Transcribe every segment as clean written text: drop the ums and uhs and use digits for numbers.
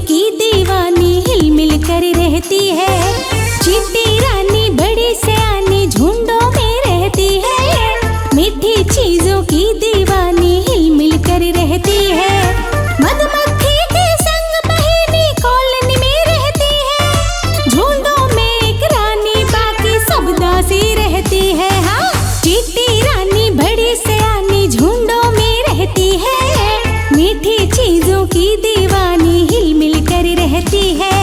की दीवानी हिल मिल कर रहती है। चींटी रानी बड़ी सयानी झुंडों में रहती है। मीठी चीजों की दीवानी हिल मिल कर रहती है। मधुमक्खी के संग बहिनी कॉलोनी में रहती है। झुंडों में एक रानी बाकी सब दासी रहती है। हाँ, चींटी रानी बड़ी सयानी झुंडों में रहती है। मीठी चीजों की दीवानी हिल मिल कर रहती है।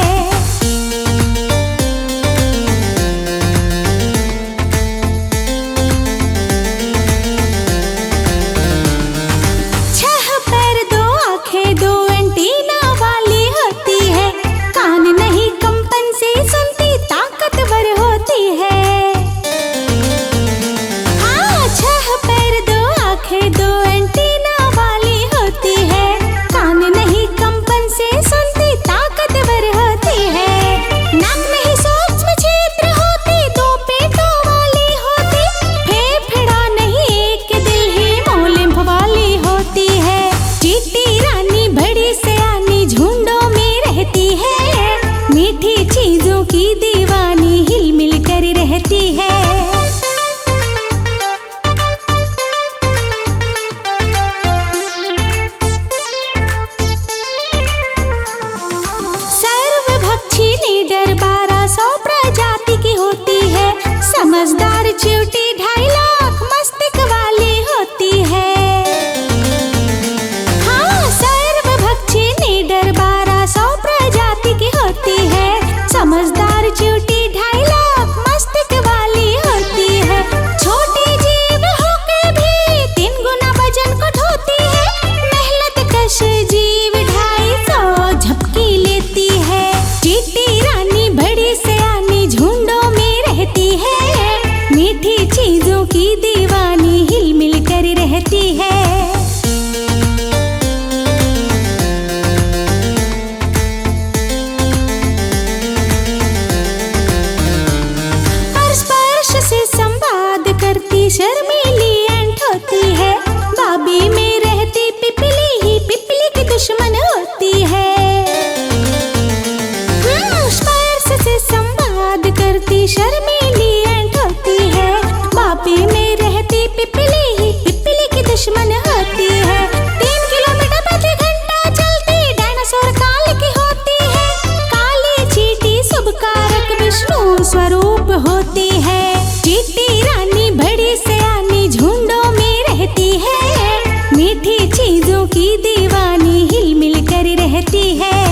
मीठी चीजों की दीवानी हिल मिल कर रहती है। सर्वभक्षी लीडर 1200 प्रजाति की होती है। समझदार चींटी 2.5 लाख मस्तिष्क वाली होती है। हाँ, सर्वभक्षी लीडर 1200 प्रजाति की होती है। समझदार चींटी 2.5 लाख मस्तिष्क वाली होती है। छोटी जीव होकर भी 3 गुना वजन को ढोती है। मेहनत कश जीव 250 झपकी लेती है। चींटी रानी बड़ी सयानी झुंडों में रहती है। मीठी चीजों की दीवानी हिल मिल कर रहती है। शर्मीली एंट होती है। बाबी में रहती पिपली ही पिपली की दुश्मन होती है। स्पर्श से संवाद करती शर्मीली एंट होती है। बाबी में रहती पिपली ही पिपली की दुश्मन होती है। 3 किलोमीटर प्रति घंटा चलती डायनासोर काल की होती है। काली चींटी शुभकारक विष्णु स्वरूप होती है। चींटी रानी बड़ी सयानी झुंडों में रहती है। मीठी चीजों की दीवानी हिल मिल कर रहती है।